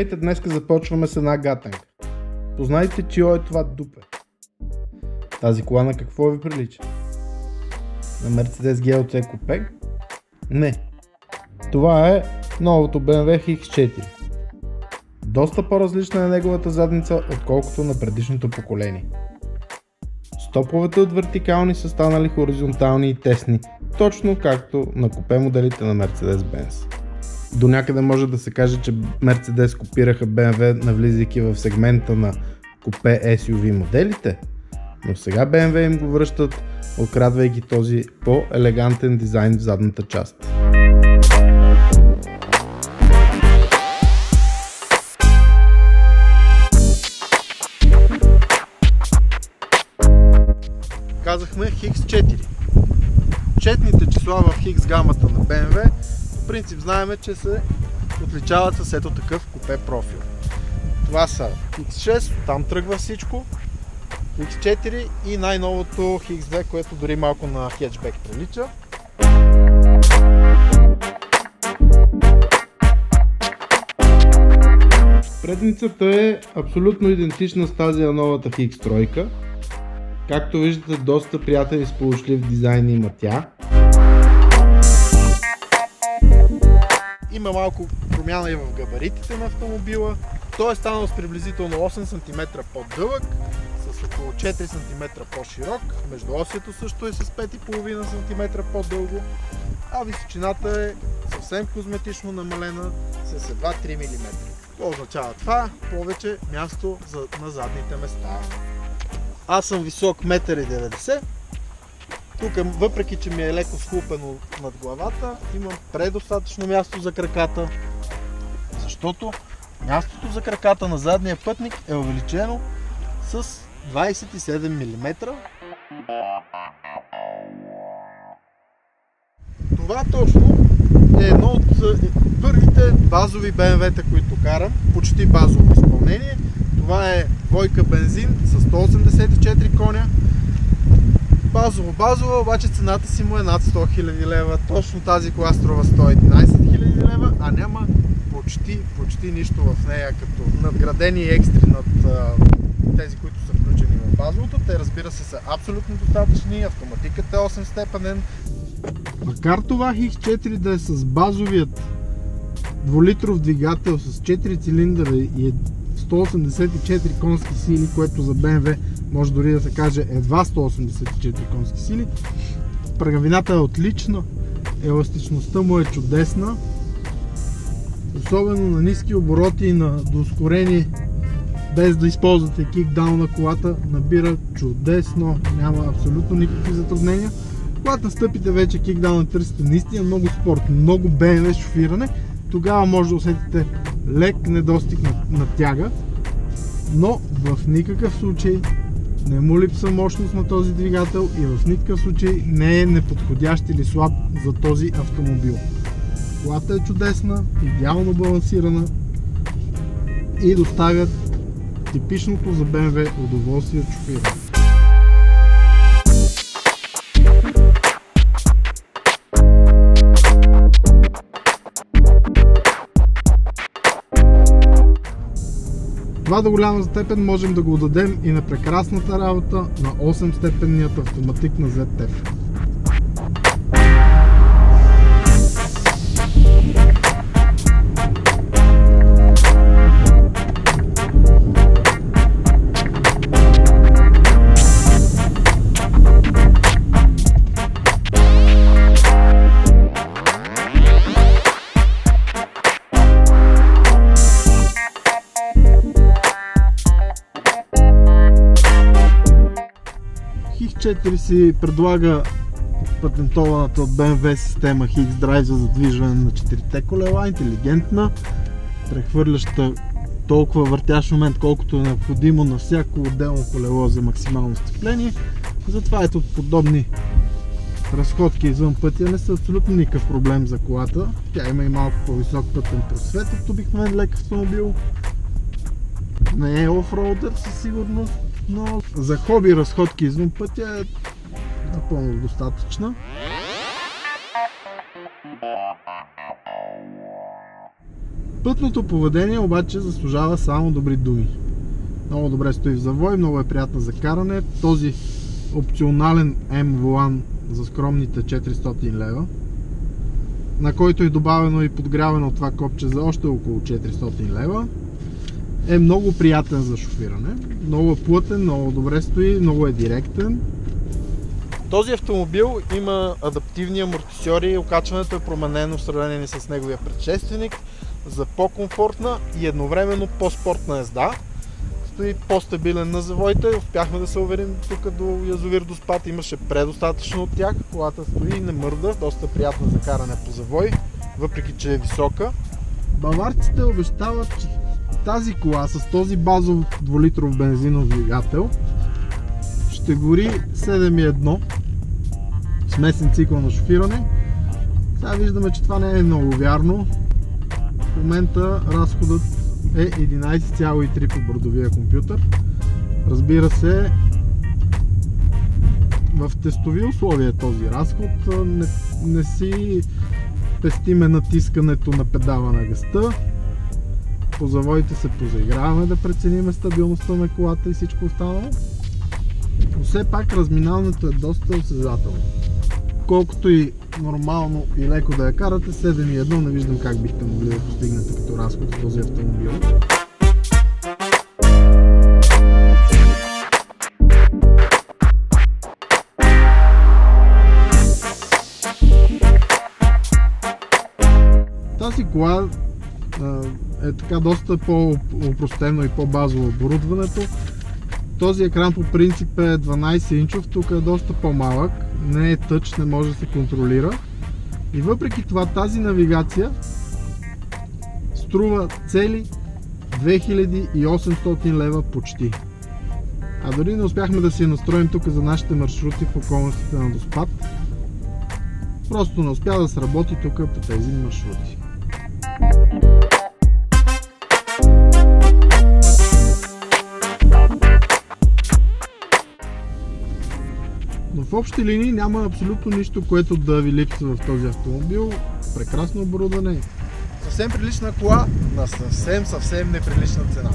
Здравейте, днеска започваме с една гатанка. Познайте, чио е това дупе. Тази кола на какво ви прилича? На Mercedes GLC Coupe? Не. Това е новото BMW X4. Доста по-различна е неговата задница, отколкото на предишното поколение. Стоповете от вертикални са станали хоризонтални и тесни, точно както на купе моделите на Mercedes-Benz. До някъде може да се каже, че Mercedes копираха BMW, навлизайки в сегмента на купе SUV моделите, но сега BMW им го връщат, открадвайки този по-елегантен дизайн в задната част. Казахме X4. Четните числа в X гамата на BMW в принцип знаем, че се отличават с ето такъв купе профил. Това са X6, там тръгва всичко, X4 и най-новото X2, което дори малко на хетчбек прилича. Предницата е абсолютно идентична с тази на новата X3. Както виждате, доста приятен и сполучлив дизайн има тя. Има малко промяна и в габаритите на автомобила. Той е станал с приблизително 8 см по-дълъг, с около 4 см по-широк. Междуосието също е с 5,5 см по-дълго, а височината е съвсем козметично намалена с едва 3 мм. Какво означава това? Повече място на задните места. Аз съм висок 1,90 м. Тук, въпреки че ми е леко схлупено над главата, имам предостатъчно място за краката, защото мястото за краката на задния пътник е увеличено с 27 мм. Това точно е едно от първите базови BMW-та, които карам, почти базово изпълнение. Това е двойка бензин с 184 коня. Базово, обаче цената си му е над 100 000 лева. Точно тази кола струва 111 000 лева, а няма почти нищо в нея, като надградени екстри над тези, които са включени в базовото. Те, разбира се, са абсолютно достатъчни. Автоматиката е 8-степенен. Макар това X4 да е с базовият 2-литров двигател с 4 цилиндъра и 184 конски сили, което за BMW може дори да се каже едва 184 конски сили. Прегавината е отлична, еластичността му е чудесна, особено на ниски обороти и на доускорени, без да използвате кикдаун на колата, набира чудесно, няма абсолютно никакви затруднения. Когато настъпите вече кикдаун и търсите наистина много спорт, много BMW шофиране, тогава може да усетите лек недостиг на тяга, но в никакъв случай не му липсва мощност на този двигател и в никакъв случай не е неподходящ или слаб за този автомобил. Колата е чудесна, идеално балансирана и доставят типичното за BMW удоволствие от шофиране. Това до голяма степен можем да го дадем и на прекрасната работа на 8-степенният автоматик на ZF. X4 си предлага патентованата от BMW система X-Drive за задвижване на 4-те колела, интелигентна, прехвърляща толкова въртящ момент, колкото е необходимо на всяко отделно колело за максимално сцепление. Затова ето подобни разходки извън пътя не са абсолютно никакъв проблем за колата. Тя има и малко по-висок пътен просвет от обикновен лек автомобил. Не е офроудър със сигурност, но за хоби разходки извън пътя е напълно достатъчна. Пътното поведение обаче заслужава само добри думи. Много добре стои в завой, много е приятна за каране. Този опционален M волан за скромните 400 лева, на който е добавено и подгрявано това копче за още около 400 лева, е много приятен за шофиране. Много плътен, много добре стои, много е директен. Този автомобил има адаптивни амортисьори, окачването е променено в сравнение с неговия предшественик за по-комфортна и едновременно по-спортна езда. Стои по-стабилен на завоите, успяхме да се уверим тук до язовир Доспат, имаше предостатъчно от тях, колата стои и не мърда, доста приятна за каране по завой, въпреки че е висока. Баварците обещават, че тази кола с този базов 2-литров бензинов двигател ще гори 7,1 смесен цикъл на шофиране. Сега виждаме, че това не е много вярно. В момента разходът е 11,3 по бордовия компютър. Разбира се, в тестови условия е този разход. Не си пестиме натискането на педала на газта. По завоите се позаиграваме да преценим стабилността на колата и всичко останало. Но все пак разминаването е доста осезателно. Колкото и нормално и леко да я карате, 7,1 не виждам как бихте могли да постигнете като разход в този автомобил. Тази кола е така доста по-опростено и по-базово оборудването. Този екран по принцип е 12 инчов, тук е доста по-малък, не е тъч, не може да се контролира. И въпреки това тази навигация струва цели 2800 лева почти. А дори не успяхме да си я настроим тук за нашите маршрути в околностите на Доспат. Просто не успя да сработи тук по тези маршрути. Но в общи линии няма абсолютно нищо, което да ви липсва в този автомобил. Прекрасно оборудване. Съвсем прилична кола на съвсем неприлична цена.